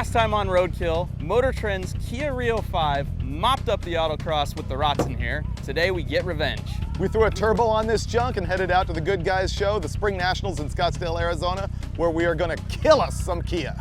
Last time on Roadkill, Motor Trend's Kia Rio 5 mopped up the Autocross with the Datsun here. Today we get revenge. We threw a turbo on this junk and headed out to the Good Guys show, the Spring Nationals in Scottsdale, Arizona, where we are gonna kill us some Kia.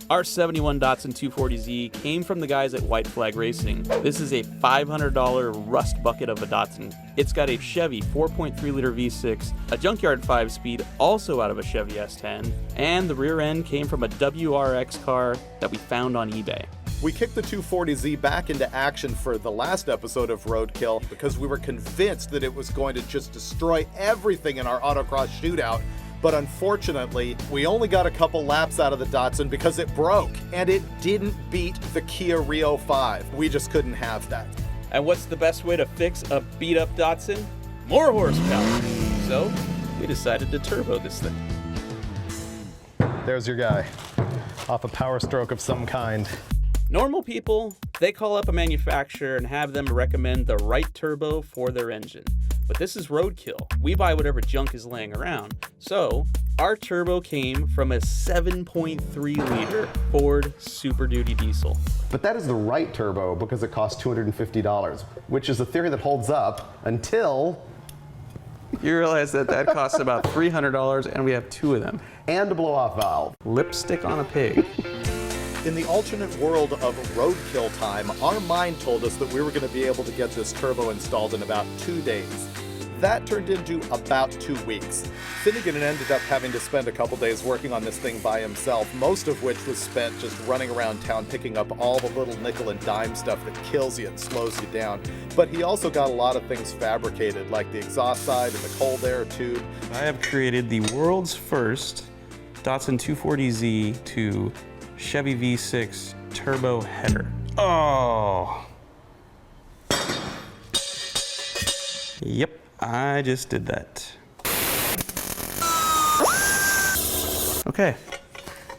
Our 71 Datsun 240Z came from the guys at White Flag Racing. This is a $500 rust bucket of a Datsun. It's got a Chevy 4.3 liter V6, a Junkyard 5-speed, also out of a Chevy S10, and the rear end came from a WRX car that we found on eBay. We kicked the 240Z back into action for the last episode of Roadkill because we were convinced that it was going to just destroy everything in our autocross shootout. But unfortunately, we only got a couple laps out of the Datsun because it broke, and it didn't beat the Kia Rio 5. We just couldn't have that. And what's the best way to fix a beat-up Datsun? More horsepower. So, we decided to turbo this thing. There's your guy, off a power stroke of some kind. Normal people, they call up a manufacturer and have them recommend the right turbo for their engine. But this is Roadkill. We buy whatever junk is laying around. So our turbo came from a 7.3 liter Ford Super Duty diesel. But that is the right turbo because it costs $250, which is a theory that holds up until you realize that that costs about $300 and we have two of them. And a blow-off valve. Lipstick on a pig. In the alternate world of Roadkill time, our mind told us that we were going to be able to get this turbo installed in about 2 days. That turned into about 2 weeks. Finnegan ended up having to spend a couple days working on this thing by himself, most of which was spent just running around town picking up all the little nickel and dime stuff that kills you and slows you down. But he also got a lot of things fabricated, like the exhaust side and the cold air tube. I have created the world's first Datsun 240Z to Chevy V6 turbo header. Oh. Yep, I just did that. Okay,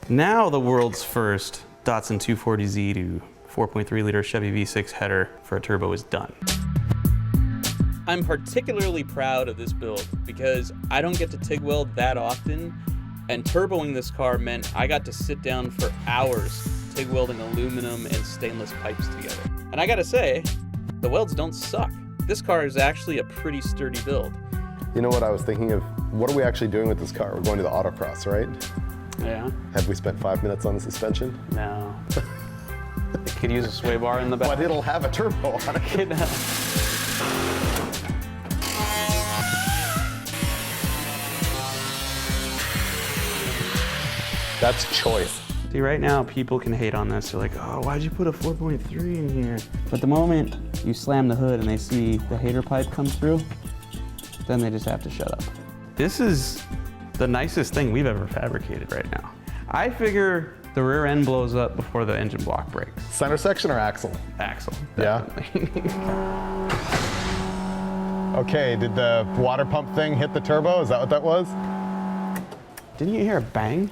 now the world's first Datsun 240Z to 4.3 liter Chevy V6 header for a turbo is done. I'm particularly proud of this build because I don't get to TIG weld that often. And turboing this car meant I got to sit down for hours TIG welding aluminum and stainless pipes together. And I gotta say, the welds don't suck. This car is actually a pretty sturdy build. You know what I was thinking of? What are we actually doing with this car? We're going to the Autocross, right? Yeah. Have we spent 5 minutes on the suspension? No. It could use a sway bar in the back. But it'll have a turbo on it. That's choice. See, right now people can hate on this. They're like, oh, why'd you put a 4.3 in here? But the moment you slam the hood and they see the hater pipe come through, then they just have to shut up. This is the nicest thing we've ever fabricated right now. I figure the rear end blows up before the engine block breaks. Center section or axle? Axle, definitely. Yeah. Okay, did the water pump thing hit the turbo? Is that what that was? Didn't you hear a bang?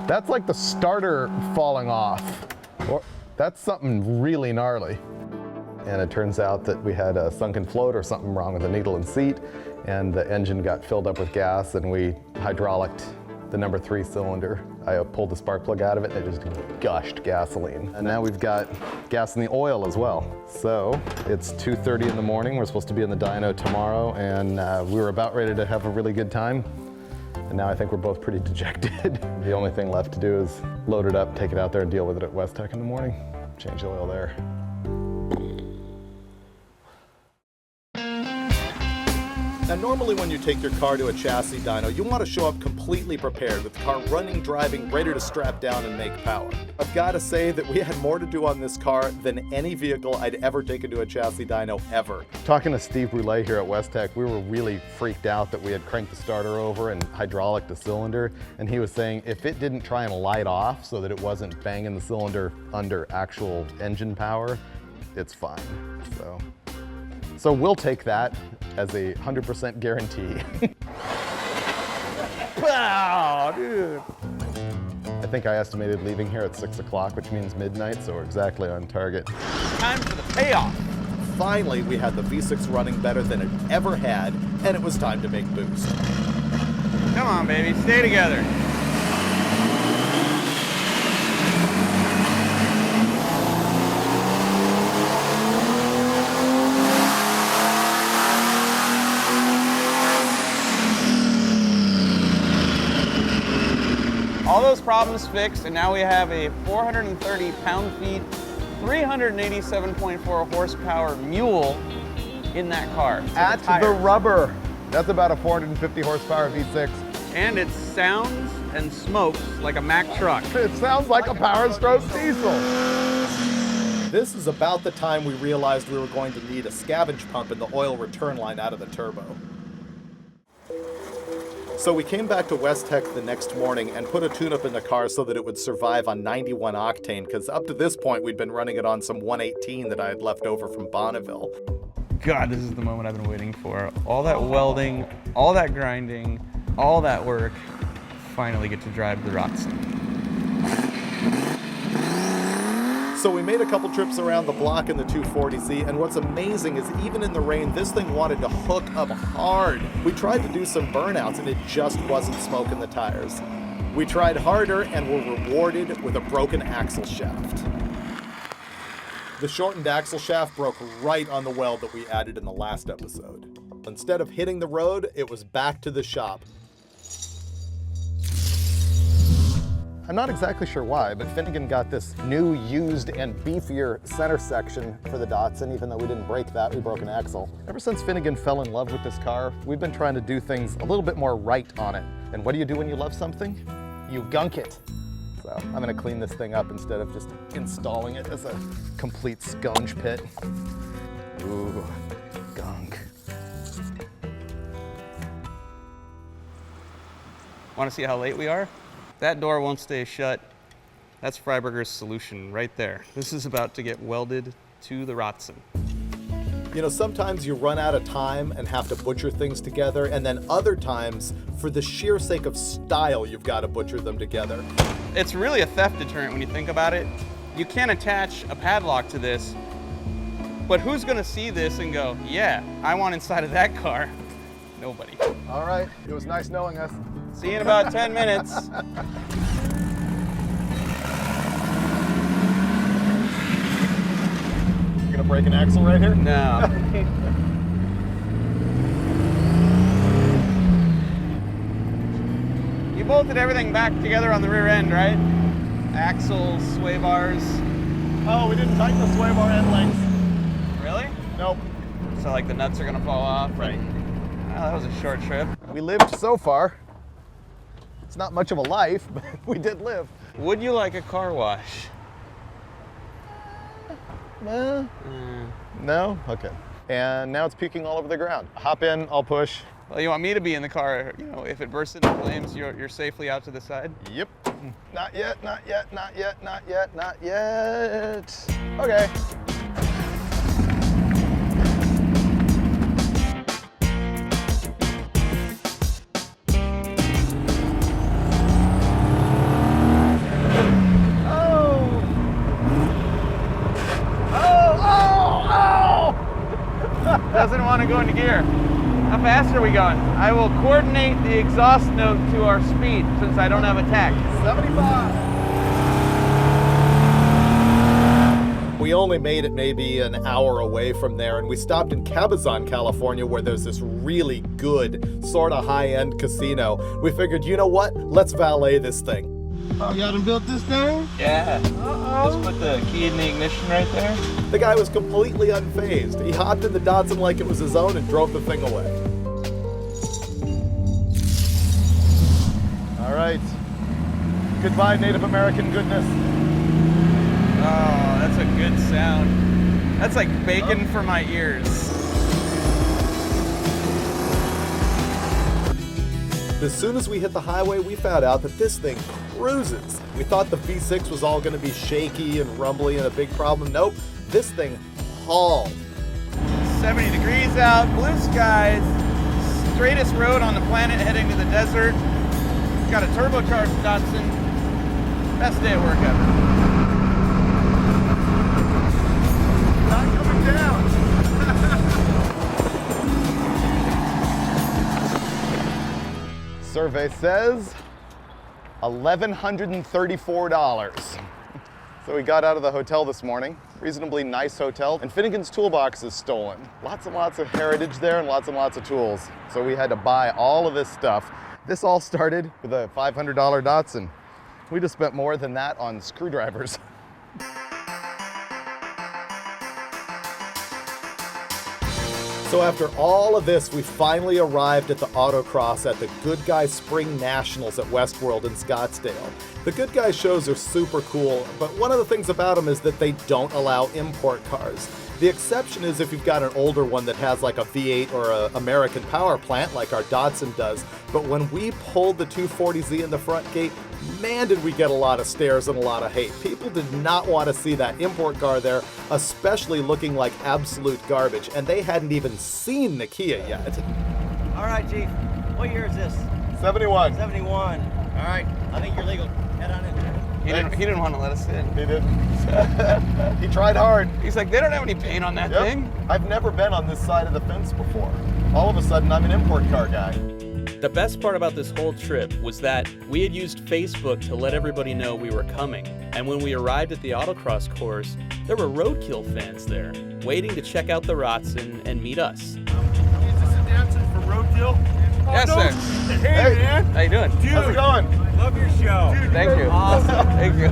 That's like the starter falling off. Or, that's something really gnarly. And it turns out that we had a sunken float or something wrong with the needle and seat, and the engine got filled up with gas, and we hydraulicked the number 3 cylinder. I pulled the spark plug out of it, and it just gushed gasoline. And now we've got gas in the oil as well. So it's 2:30 in the morning. We're supposed to be in the dyno tomorrow, and we were about ready to have a really good time. And now I think we're both pretty dejected. The only thing left to do is load it up, take it out there, and deal with it at West Tech in the morning. Change the oil there. Now, normally when you take your car to a chassis dyno, you want to show up completely prepared with the car running, driving, ready to strap down and make power. I've got to say that we had more to do on this car than any vehicle I'd ever taken to a chassis dyno ever. Talking to Steve Brule here at West Tech, we were really freaked out that we had cranked the starter over and hydraulic the cylinder, and he was saying if it didn't try and light off so that it wasn't banging the cylinder under actual engine power, it's fine. So we'll take that. as a 100% guarantee. Wow, dude. I think I estimated leaving here at 6 o'clock, which means midnight, so we're exactly on target. Time for the payoff. Finally, we had the V6 running better than it ever had, and it was time to make boost. Come on, baby, stay together. All those problems fixed, and now we have a 430 pound-feet, 387.4 horsepower mule in that car. At the rubber. That's about a 450 horsepower V6. And it sounds and smokes like a Mack truck. It sounds like a Power Stroke diesel. This is about the time we realized we were going to need a scavenge pump in the oil return line out of the turbo. So we came back to West Tech the next morning and put a tune-up in the car so that it would survive on 91 octane, because up to this point we'd been running it on some 118 that I had left over from Bonneville. God, this is the moment I've been waiting for. All that welding, all that grinding, all that work, finally get to drive the Datsun. So we made a couple trips around the block in the 240Z, and what's amazing is even in the rain, this thing wanted to hook up hard. We tried to do some burnouts, and it just wasn't smoking the tires. We tried harder and were rewarded with a broken axle shaft. The shortened axle shaft broke right on the weld that we added in the last episode. Instead of hitting the road, it was back to the shop. I'm not exactly sure why, but Finnegan got this new, used, and beefier center section for the Datsun. Even though we didn't break that, we broke an axle. Ever since Finnegan fell in love with this car, we've been trying to do things a little bit more right on it. And what do you do when you love something? You gunk it. So I'm gonna clean this thing up instead of just installing it as a complete sponge pit. Ooh, gunk. Want to see how late we are? That door won't stay shut. That's Freiberger's solution right there. This is about to get welded to the Datsun. You know, sometimes you run out of time and have to butcher things together, and then other times, for the sheer sake of style, you've got to butcher them together. It's really a theft deterrent when you think about it. You can't attach a padlock to this, but who's gonna see this and go, yeah, I want inside of that car? Nobody. All right, it was nice knowing us. See you in about 10 minutes. You gonna break an axle right here? No. You bolted everything back together on the rear end, right? Axles, sway bars. Oh, we didn't tighten the sway bar end lengths. Really? Nope. So like the nuts are gonna fall off? Right. Oh, that was a short trip. We lived so far. It's not much of a life, but we did live. Would you like a car wash? No? Okay. And now it's puking all over the ground. Hop in, I'll push. Well, you want me to be in the car, you know, if it bursts into flames, you're safely out to the side? Yep. Not yet, not yet, not yet, not yet, not yet. Okay. Doesn't want to go into gear. How fast are we going? I will coordinate the exhaust note to our speed since I don't have a tach. 75. We only made it maybe an hour away from there, and we stopped in Cabazon, California, where there's this really good, sort of high-end casino. We figured, you know what? Let's valet this thing. Oh, y'all done built this thing? Yeah. Just put the key in the ignition right there. The guy was completely unfazed. He hopped in the Datsun like it was his own and drove the thing away. All right. Goodbye, Native American goodness. Oh, that's a good sound. That's like bacon for my ears. As soon as we hit the highway, we found out that this thing cruises. We thought the V6 was all going to be shaky and rumbly and a big problem. Nope, this thing hauled. 70 degrees out, blue skies, straightest road on the planet heading to the desert. Got a turbocharged Datsun. Best day at work ever. Not coming down. Survey says $1,134. So we got out of the hotel this morning, reasonably nice hotel, and Finnegan's toolbox is stolen. Lots and lots of heritage there and lots of tools. So we had to buy all of this stuff. This all started with a $500 Datsun. We just spent more than that on screwdrivers. So after all of this, we finally arrived at the Autocross at the Good Guys Spring Nationals at Westworld in Scottsdale. The Good Guys shows are super cool, but one of the things about them is that they don't allow import cars. The exception is if you've got an older one that has like a V8 or an American power plant like our Datsun does. But when we pulled the 240Z in the front gate, man, did we get a lot of stares and a lot of hate. People did not want to see that import car there, especially looking like absolute garbage. And they hadn't even seen the Kia yet. All right, Chief. What year is this? 71. 71. All right. I think you're legal. Head on in. He didn't want to let us in. He didn't. He tried hard. He's like, they don't have any paint on that thing. I've never been on this side of the fence before. All of a sudden, I'm an import car guy. The best part about this whole trip was that we had used Facebook to let everybody know we were coming. And when we arrived at the autocross course, there were Roadkill fans there, waiting to check out the Datsun and meet us. Is this a Datsun for Roadkill? Yes, sir. Hey, man. How you doing? Dude, How's it going? Love your show. Dude, Thank you. Awesome. Thank you.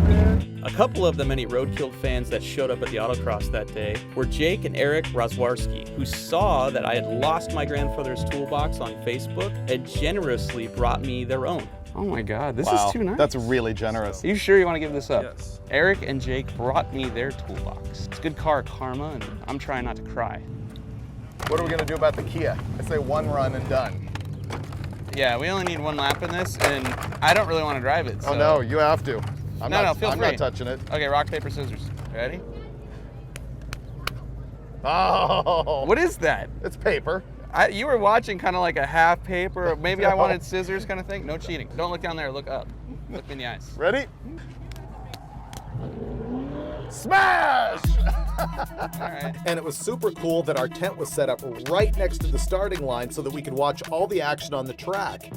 A couple of the many Roadkill fans that showed up at the autocross that day were Jake and Eric Rozwarski, who saw that I had lost my grandfather's toolbox on Facebook and generously brought me their own. Oh my God, this is too nice. That's really generous. Are you sure you want to give this up? Yes. Eric and Jake brought me their toolbox. It's good car karma, and I'm trying not to cry. What are we gonna do about the Kia? I say one run and done. Yeah, we only need one lap in this, and I don't really want to drive it. Oh so. no, you have to. I'm No, feel I'm free. not touching it. Okay, rock, paper, scissors. Ready? Oh, What is that? it's paper. You were watching kind of like a half paper. Maybe I wanted scissors kind of thing. No cheating. Don't look down there. Look up. Look me in the eyes. Ready? Smash! All right. And it was super cool that our tent was set up right next to the starting line so that we could watch all the action on the track.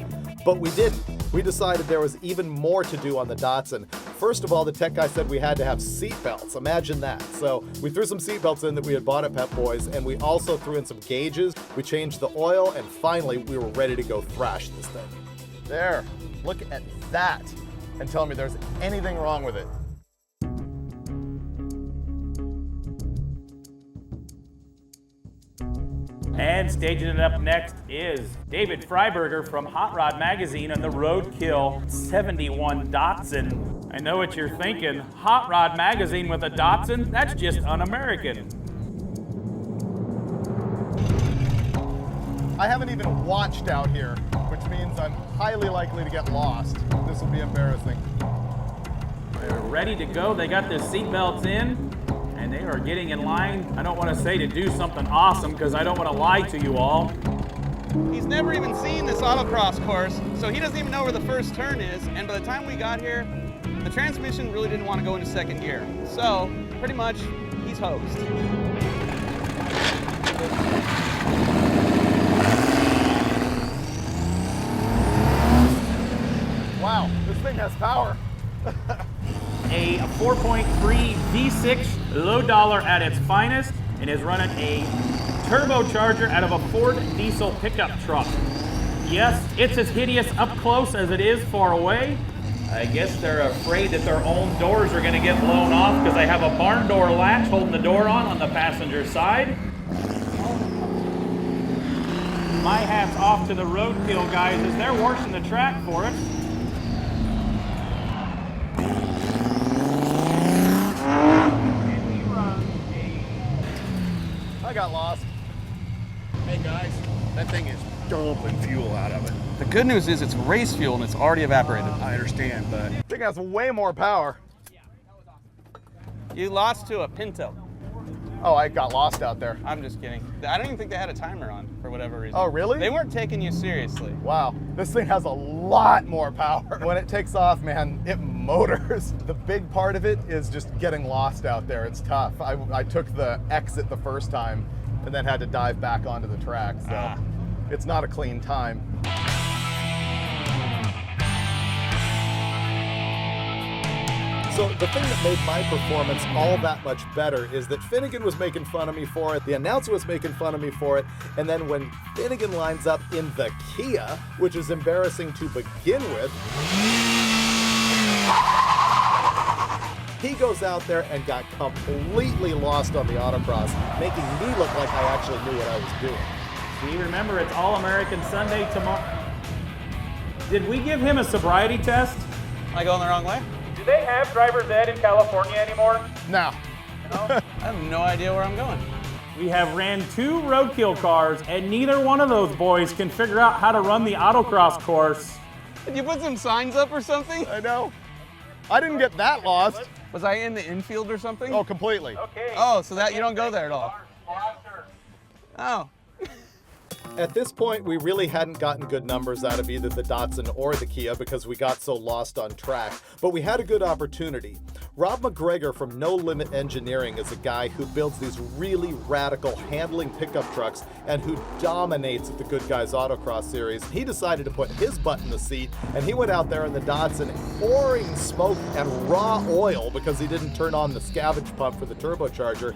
But we didn't. We decided there was even more to do on the Datsun. First of all, the tech guy said we had to have seat belts. Imagine that. So we threw some seat belts in that we had bought at Pep Boys, and we also threw in some gauges. We changed the oil, and finally we were ready to go thrash this thing. There. Look at that. And tell me there's anything wrong with it. And staging it up next is David Freiberger from Hot Rod Magazine and the Roadkill 71 Datsun. I know what you're thinking. Hot Rod Magazine with a Datsun? That's just un-American. I haven't even watched out here, which means I'm highly likely to get lost. This will be embarrassing. They're ready to go. They got their seatbelts in, and they are getting in line. I don't want to say to do something awesome because I don't want to lie to you all. He's never even seen this autocross course, so he doesn't even know where the first turn is. And by the time we got here, the transmission really didn't want to go into second gear. So pretty much, he's hosed. Wow, this thing has power. A 4.3 V6, low dollar at its finest, and is running a turbocharger out of a Ford diesel pickup truck. Yes, it's as hideous up close as it is far away. I guess they're afraid that their own doors are gonna get blown off because they have a barn door latch holding the door on the passenger side. My hat's off to the Roadkill guys as they're washing the track for us. I got lost. Hey guys, that thing is dumping fuel out of it. The good news is it's race fuel and it's already evaporated. I understand, but This thing has way more power. You lost to a Pinto. Oh, I got lost out there. I'm just kidding. I don't even think they had a timer on for whatever reason. Oh, really? They weren't taking you seriously. Wow, this thing has a lot more power. When it takes off, man, it motors. The big part of it is just getting lost out there. It's tough. I took the exit the first time and then had to dive back onto the track, so it's not a clean time. So the thing that made my performance all that much better is that Finnegan was making fun of me for it, the announcer was making fun of me for it, and then when Finnegan lines up in the Kia, which is embarrassing to begin with, he goes out there and got completely lost on the autocross, making me look like I actually knew what I was doing. See, remember, it's All-American Sunday tomorrow. Did we give him a sobriety test? Am I going the wrong way? Do they have driver's ed in California anymore? Now, I have no idea where I'm going. We have ran 2 Roadkill cars, and neither one of those boys can figure out how to run the autocross course. Did you put some signs up or something? I know. I didn't get that lost. Was I in the infield or something? Oh, completely. Okay. Oh, so that you don't go there at all. Oh. At this point, we really hadn't gotten good numbers out of either the Datsun or the Kia because we got so lost on track, but we had a good opportunity. Rob McGregor from No Limit Engineering is a guy who builds these really radical handling pickup trucks and who dominates at the Good Guys Autocross series. He decided to put his butt in the seat, and he went out there in the Datsun pouring smoke and raw oil because he didn't turn on the scavenge pump for the turbocharger.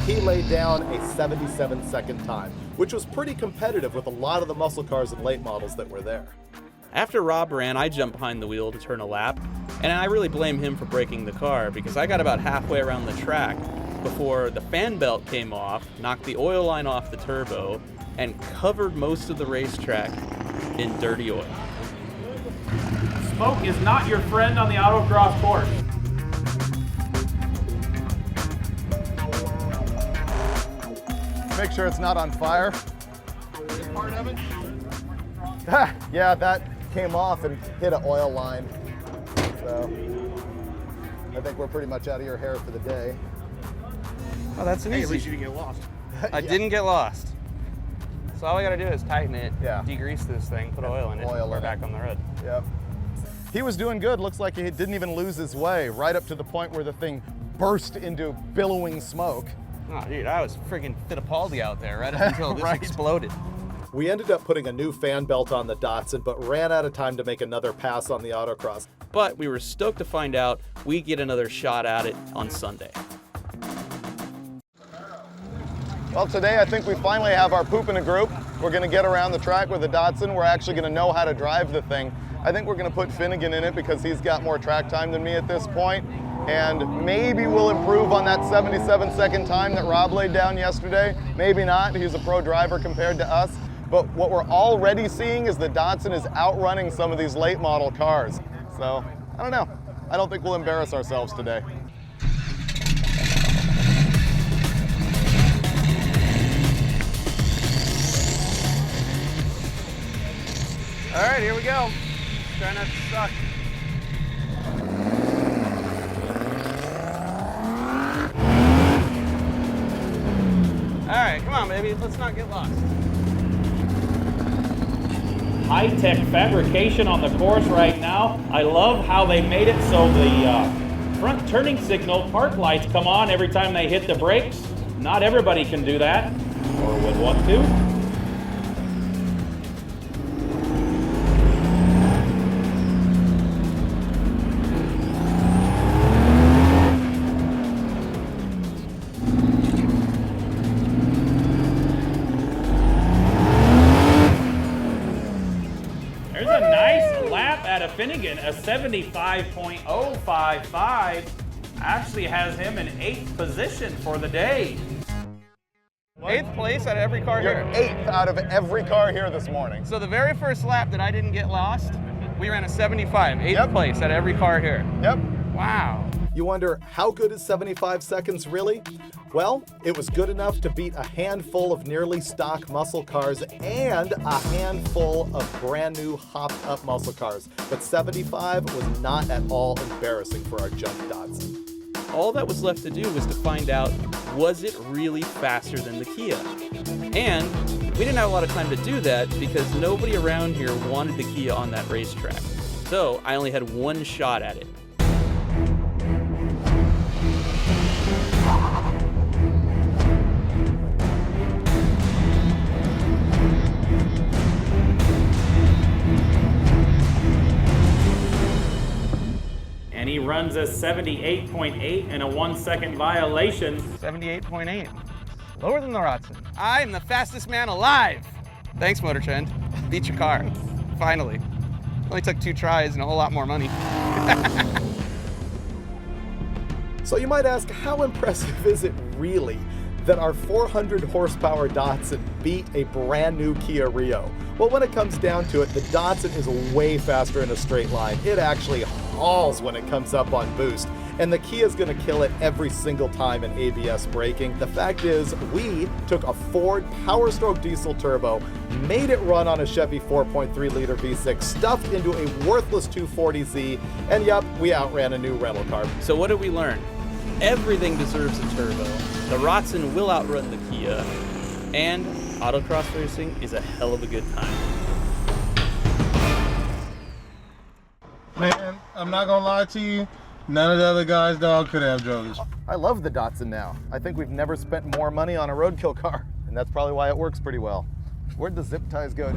He laid down a 77-second time, which was pretty competitive with a lot of the muscle cars and late models that were there. After Rob ran, I jumped behind the wheel to turn a lap, and I really blame him for breaking the car because I got about halfway around the track before the fan belt came off, knocked the oil line off the turbo, and covered most of the racetrack in dirty oil. Smoke is not your friend on the autocross course. Make sure it's not on fire. Part of it? Yeah, that came off and hit an oil line. So I think we're pretty much out of your hair for the day. Oh, that's an Hey, easy. at least you didn't get lost. I didn't get lost. So all I gotta do is tighten it, Yeah. degrease this thing, put oil in it, Oil and we're in it. back on the road. Yep. He was doing good. Looks like he didn't even lose his way, right up to the point where the thing burst into billowing smoke. Oh, dude, I was freaking Fittipaldi out there right up until this Right. exploded. We ended up putting a new fan belt on the Datsun, but ran out of time to make another pass on the autocross. But we were stoked to find out we get another shot at it on Sunday. Well, today I think we finally have our poop in a group. We're going to get around the track with the Datsun. We're actually going to know how to drive the thing. I think we're going to put Finnegan in it because he's got more track time than me at this point. And maybe we'll improve on that 77-second time that Rob laid down yesterday. Maybe not. He's a pro driver compared to us. But what we're already seeing is the Datsun is outrunning some of these late model cars. So, I don't know. I don't think we'll embarrass ourselves today. All right, here we go. Try not to suck. All right, come on, baby. Let's not get lost. High-tech fabrication on the course right now. I love how they made it so the front turning signal park lights come on every time they hit the brakes. Not everybody can do that, or would want to. There's a nice lap out of Finnegan, a 75.055. Actually has him in 8th position for the day. 8th place out of every car You're here. 8th out of every car here this morning. So the very first lap that I didn't get lost, we ran a 75, 8th Yep. place out of every car here. Yep. Wow. You wonder, how good is 75 seconds really? Well, it was good enough to beat a handful of nearly stock muscle cars and a handful of brand new hopped up muscle cars. But 75 was not at all embarrassing for our junk Datsun. all that was left to do was to find out, was it really faster than the Kia? And we didn't have a lot of time to do that because nobody around here wanted the Kia on that racetrack. So I only had one shot at it. And he runs a 78.8 and a 1 second violation. 78.8. Lower than the Datsun. I'm the fastest man alive. Thanks, Motor Trend. Beat your car. Finally. Only took 2 tries and a whole lot more money. So you might ask, how impressive is it really that our 400 horsepower Datsun beat a brand new Kia Rio? Well, when it comes down to it, the Datsun is way faster in a straight line. It actually hauls when it comes up on boost. And the Kia is going to kill it every single time in ABS braking. The fact is, we took a Ford Power Stroke diesel turbo, made it run on a Chevy 4.3 liter V6, stuffed into a worthless 240Z, and yep, we outran a new rental car. So what did we learn? Everything deserves a turbo. The Datsun will outrun the Kia, and autocross racing is a hell of a good time. Man, I'm not gonna lie to you, none of the other guys, dog, could have drove this. I love the Datsun now. I think we've never spent more money on a roadkill car, and that's probably why it works pretty well. Where'd the zip ties go?